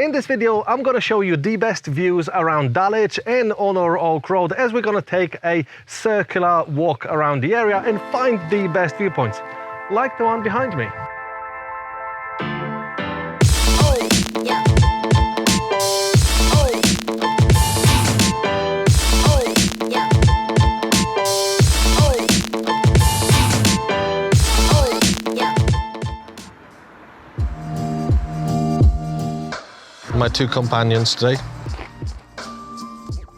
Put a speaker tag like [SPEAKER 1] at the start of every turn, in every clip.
[SPEAKER 1] In this video, I'm going to show you the best views around Dulwich and Honor Oak Road as we're going to take a circular walk around the area and find the best viewpoints, like the one behind me. My two companions today.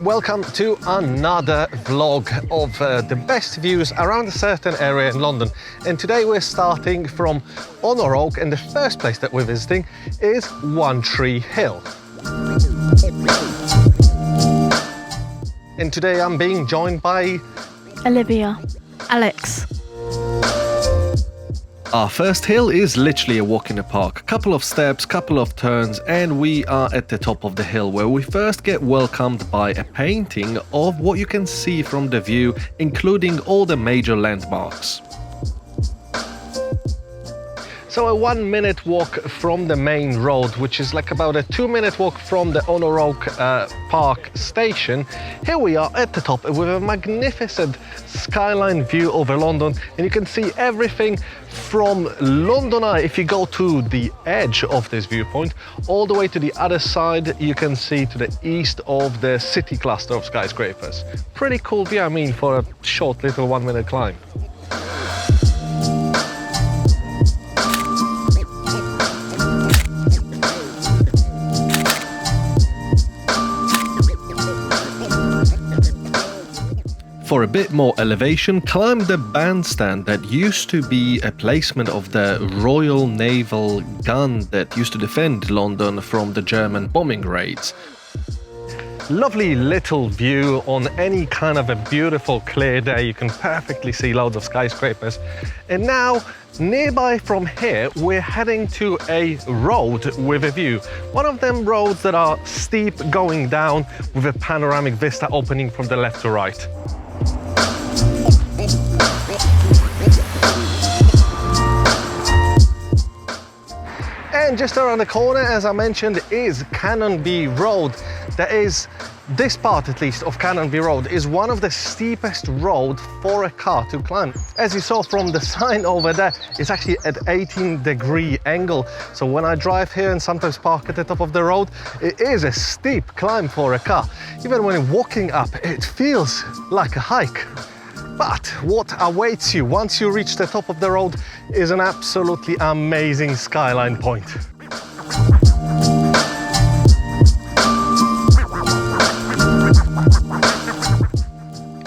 [SPEAKER 1] Welcome to another vlog of the best views around a certain area in London. And today we're starting from Honor Oak, and the first place that we're visiting is One Tree Hill. And today I'm being joined by
[SPEAKER 2] Olivia, Alex.
[SPEAKER 1] Our first hill is literally a walk in the park. Couple of steps, couple of turns, and we are at the top of the hill where we first get welcomed by a painting of what you can see from the view, including all the major landmarks. So a 1 minute walk from the main road, which is like about a 2-minute walk from the Honor Oak Park station. Here we are at the top with a magnificent skyline view over London, and you can see everything from London Eye. If you go to the edge of this viewpoint, all the way to the other side, you can see to the east of the city cluster of skyscrapers. Pretty cool view, I mean, for a short little 1 minute climb. For a bit more elevation, climb the bandstand that used to be a placement of the Royal Naval gun that used to defend London from the German bombing raids. Lovely little view on any kind of a beautiful clear day. You can perfectly see loads of skyscrapers. And now, nearby from here, we're heading to a road with a view. One of them roads that are steep going down with a panoramic vista opening from the left to right. And just around the corner, as I mentioned, is Canonbie Road. That is, this part at least of Canonbie Road is one of the steepest roads for a car to climb. As you saw from the sign over there, it's actually at 18-degree angle. So when I drive here and sometimes park at the top of the road, it is a steep climb for a car. Even when walking up, it feels like a hike. But what awaits you once you reach the top of the road is an absolutely amazing skyline point.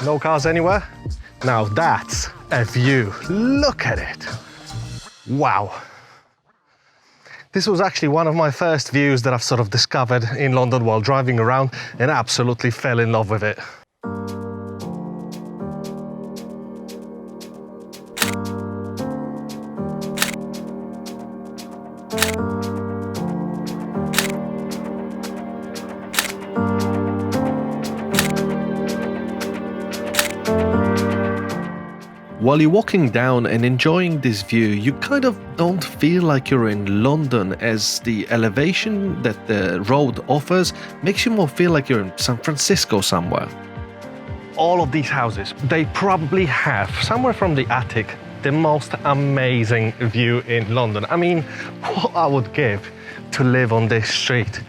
[SPEAKER 1] No cars anywhere? Now that's a view. Look at it. Wow. This was actually one of my first views that I've sort of discovered in London while driving around, and absolutely fell in love with it. While you're walking down and enjoying this view, you kind of don't feel like you're in London, as the elevation that the road offers makes you more feel like you're in San Francisco somewhere. All of these houses, they probably have, somewhere from the attic, the most amazing view in London. I mean, what I would give to live on this street.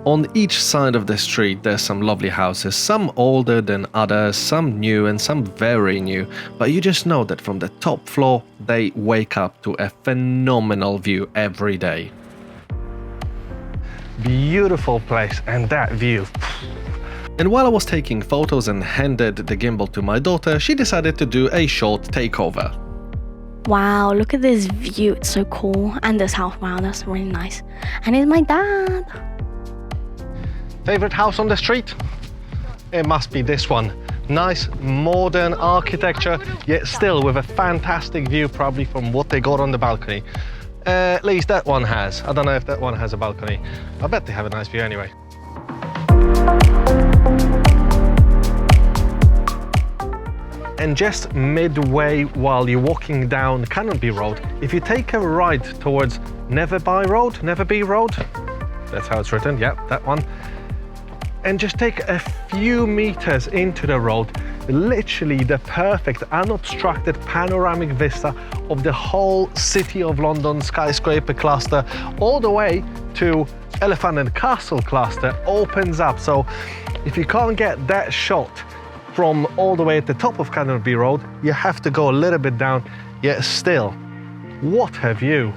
[SPEAKER 1] On each side of the street there's some lovely houses, some older than others, some new and some very new, but you just know that from the top floor they wake up to a phenomenal view every day. Beautiful place, and that view. And while I was taking photos and handed the gimbal to my daughter, she decided to do a short takeover.
[SPEAKER 2] Wow, look at this view, it's so cool. And this house, wow, that's really nice. And it's my dad.
[SPEAKER 1] Favorite house on the street? It must be this one. Nice modern architecture, yet still with a fantastic view, probably from what they got on the balcony. At least that one has. I don't know if that one has a balcony. I bet they have a nice view anyway. And just midway while you're walking down Canonbie Road, if you take a right towards Netherby Road, That's how it's written. Yep, that one. And just take a few meters into the road, literally the perfect unobstructed panoramic vista of the whole City of London skyscraper cluster, all the way to Elephant and Castle cluster opens up. So if you can't get that shot from all the way at the top of Canonbie Road, you have to go a little bit down, yet still, what a view.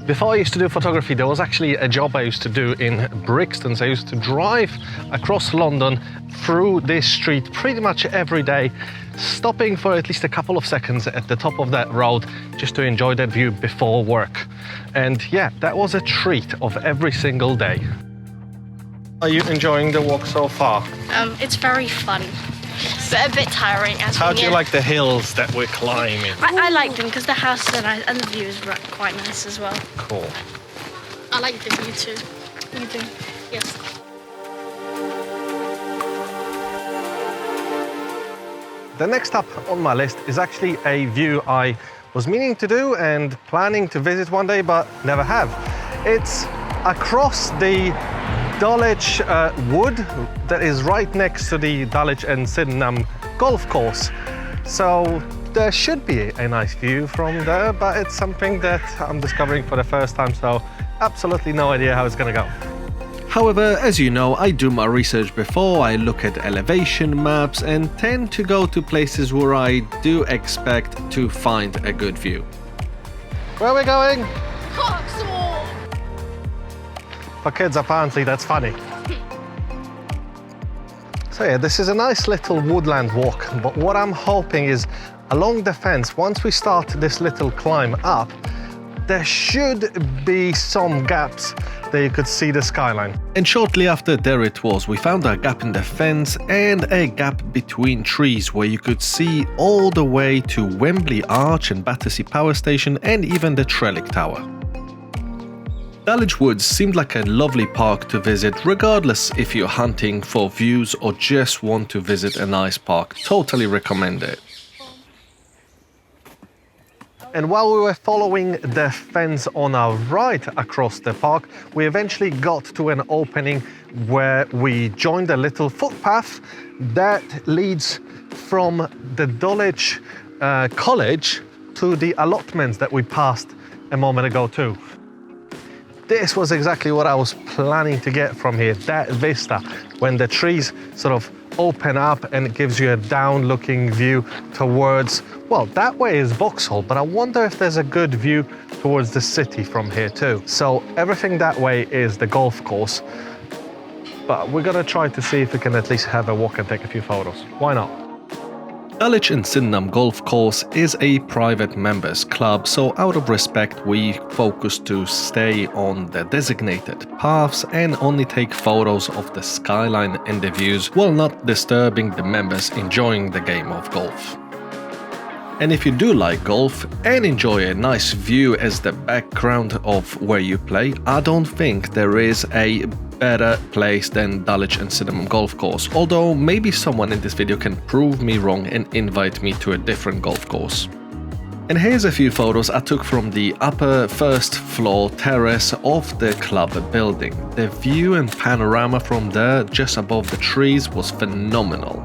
[SPEAKER 1] Before I used to do photography, there was actually a job I used to do in Brixton. So I used to drive across London through this street pretty much every day, stopping for at least a couple of seconds at the top of that road just to enjoy that view before work. And yeah, that was a treat of every single day. Are you enjoying the walk so far?
[SPEAKER 2] It's very fun, but a bit tiring.
[SPEAKER 1] How do you like the hills that we're climbing?
[SPEAKER 2] I like them because the house is nice and the view is quite nice as well.
[SPEAKER 1] Cool.
[SPEAKER 2] I like the view too. You do? Yes.
[SPEAKER 1] The next up on my list is actually a view I was meaning to do and planning to visit one day, but never have. It's across the Dulwich Wood that is right next to the Dulwich and Sydenham golf course. So there should be a nice view from there, but it's something that I'm discovering for the first time, so absolutely no idea how it's gonna go. However, as you know, I do my research before, I look at elevation maps and tend to go to places where I do expect to find a good view. Where are we going? For kids, apparently that's funny. So yeah, this is a nice little woodland walk, but what I'm hoping is along the fence, once we start this little climb up, there should be some gaps that you could see the skyline. And shortly after, there it was. We found a gap in the fence and a gap between trees where you could see all the way to Wembley Arch and Battersea Power Station and even the Trellick Tower. Dulwich Wood seemed like a lovely park to visit, regardless if you're hunting for views or just want to visit a nice park. Totally recommend it. And while we were following the fence on our right across the park, we eventually got to an opening where we joined a little footpath that leads from the Dulwich College to the allotments that we passed a moment ago too. This was exactly what I was planning to get from here, that vista, when the trees sort of open up and it gives you a down-looking view towards, well, that way is Vauxhall, but I wonder if there's a good view towards the city from here too. So everything that way is the golf course, but we're gonna try to see if we can at least have a walk and take a few photos. Why not? Dulwich and Sydenham Golf Course is a private members club, so out of respect we focus to stay on the designated paths and only take photos of the skyline and the views while not disturbing the members enjoying the game of golf. And if you do like golf and enjoy a nice view as the background of where you play, I don't think there is a better place than Dulwich and Sydenham Golf Course, although maybe someone in this video can prove me wrong and invite me to a different golf course. And here's a few photos I took from the upper first floor terrace of the club building. The view and panorama from there, just above the trees, was phenomenal.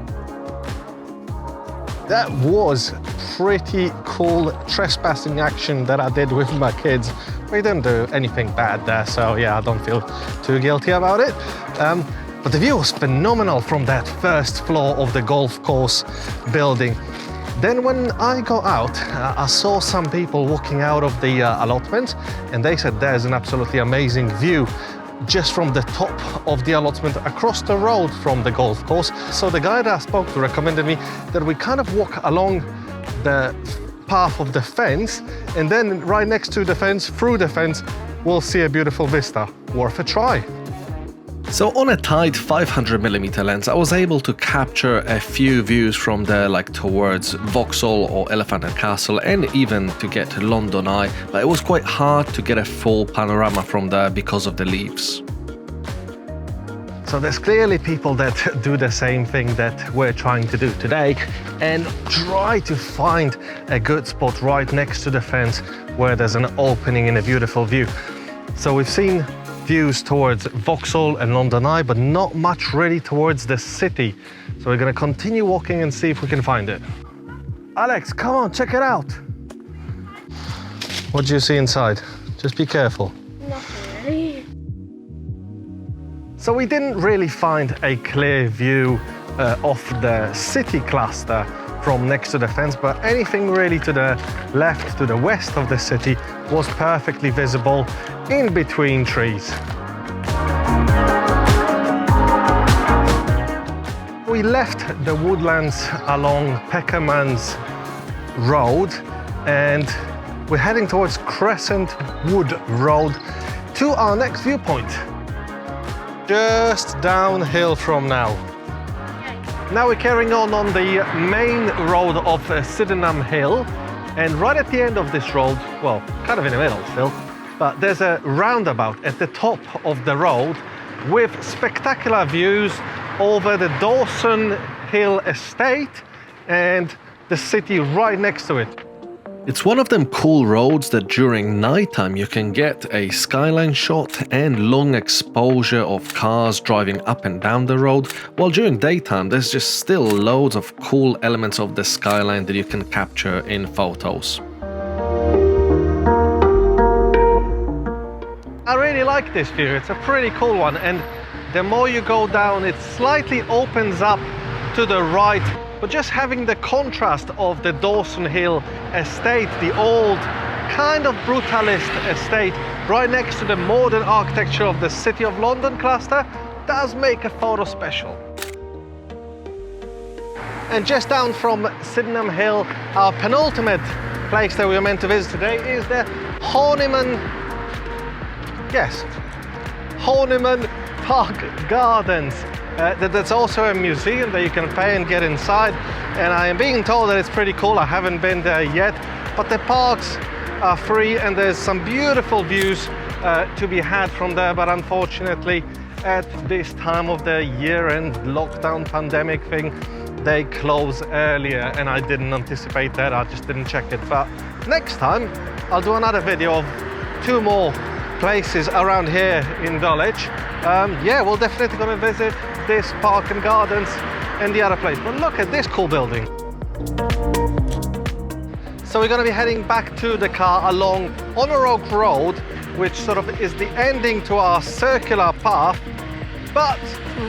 [SPEAKER 1] That was pretty cool trespassing action that I did with my kids. We didn't do anything bad there, so yeah, I don't feel too guilty about it. But the view was phenomenal from that first floor of the golf course building. Then when I got out, I saw some people walking out of the allotment, and they said there's an absolutely amazing view just from the top of the allotment across the road from the golf course. So the guy that I spoke to recommended me that we kind of walk along the path of the fence, and then right next to the fence, through the fence, we'll see a beautiful vista. Worth a try. So on a tight 500mm lens, I was able to capture a few views from there, like towards Vauxhall or Elephant and Castle, and even to get to London Eye, but it was quite hard to get a full panorama from there because of the leaves. So there's clearly people that do the same thing that we're trying to do today and try to find a good spot right next to the fence where there's an opening and a beautiful view. So we've seen views towards Vauxhall and London Eye, but not much really towards the city. So we're going to continue walking and see if we can find it. Alex, come on, check it out. What do you see inside? Just be careful.
[SPEAKER 2] Nothing really.
[SPEAKER 1] So we didn't really find a clear view of the city cluster from next to the fence, but anything really to the left, to the west of the city was perfectly visible in between trees. We left the woodlands along Peckerman's Road and we're heading towards Crescent Wood Road to our next viewpoint. Just downhill from now. Now we're carrying on the main road of Sydenham Hill, and right at the end of this road, well, kind of in the middle still, but there's a roundabout at the top of the road with spectacular views over the Dawson Hill estate and the city right next to it. It's one of them cool roads that during nighttime you can get a skyline shot and long exposure of cars driving up and down the road, while during daytime there's just still loads of cool elements of the skyline that you can capture in photos. I really like this view, it's a pretty cool one, and the more you go down it slightly opens up to the right. But just having the contrast of the Dawson Hill estate, the old kind of brutalist estate, right next to the modern architecture of the City of London cluster, does make a photo special. And just down from Sydenham Hill, our penultimate place that we were meant to visit today is the Horniman Park Gardens. That's also a museum that you can pay and get inside, and I am being told that it's pretty cool. I haven't been there yet, but the parks are free and there's some beautiful views to be had from there, but unfortunately at this time of the year-end lockdown pandemic thing, they close earlier, and I didn't anticipate that. I just didn't check it, but next time I'll do another video of 2 more places around here in Dulwich. Yeah, we're definitely going to visit this park and gardens and the other place. But look at this cool building. So we're going to be heading back to the car along Honor Oak Road, which sort of is the ending to our circular path. But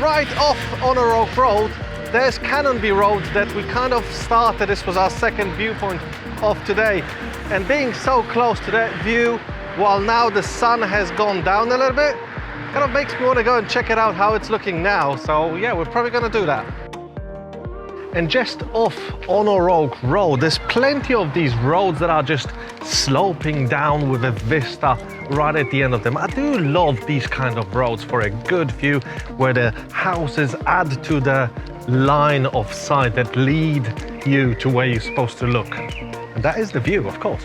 [SPEAKER 1] right off Honor Oak Road, there's Canonbie Road that we kind of started. This was our second viewpoint of today. And being so close to that view, while now the sun has gone down a little bit, kind of makes me want to go and check it out how it's looking now. So yeah, we're probably going to do that. And just off Honor Oak Road, there's plenty of these roads that are just sloping down with a vista right at the end of them. I do love these kind of roads for a good view where the houses add to the line of sight that lead you to where you're supposed to look. And that is the view, of course.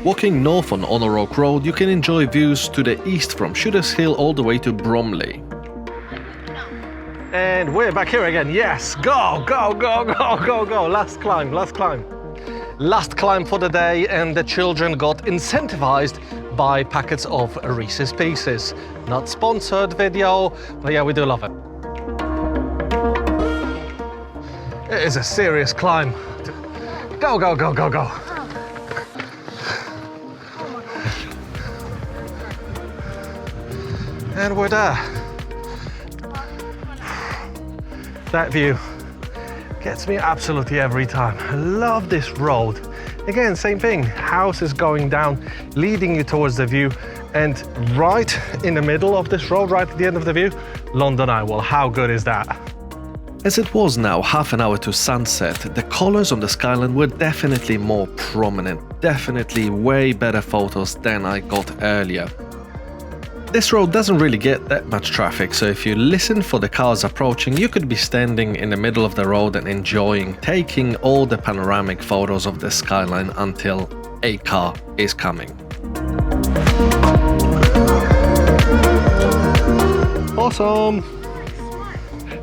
[SPEAKER 3] Walking north on Honor Oak Road, you can enjoy views to the east from Shooters Hill all the way to Bromley.
[SPEAKER 1] And we're back here again. Yes, go, go, go, go, go, go. Last climb, last climb. Last climb for the day, and the children got incentivized by packets of Reese's Pieces. Not sponsored video, but yeah, we do love it. It is a serious climb. Go, go, go, go, go. And we're there. That view gets me absolutely every time. I love this road. Again, same thing, houses going down, leading you towards the view, and right in the middle of this road, right at the end of the view, London Eye. Well, how good is that?
[SPEAKER 3] As it was now half an hour to sunset, the colors on the skyline were definitely more prominent, definitely way better photos than I got earlier. This road doesn't really get that much traffic, so if you listen for the cars approaching, you could be standing in the middle of the road and enjoying taking all the panoramic photos of the skyline until a car is coming.
[SPEAKER 1] Awesome!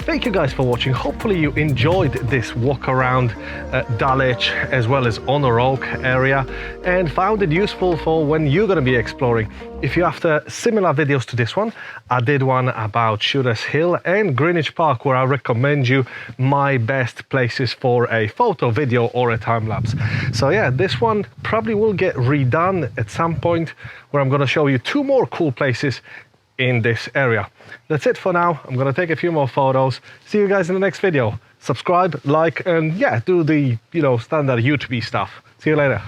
[SPEAKER 1] Thank you guys for watching. Hopefully you enjoyed this walk around Dulwich as well as Honor Oak area and found it useful for when you're going to be exploring. If you're after similar videos to this one, I did one about Shooters Hill and Greenwich Park where I recommend you my best places for a photo, video or a time lapse. So yeah, this one probably will get redone at some point where I'm going to show you 2 more cool places in this area. That's it for now. I'm going to take a few more photos. See you guys in the next video. Subscribe, like, and yeah, do the, standard YouTube stuff. See you later.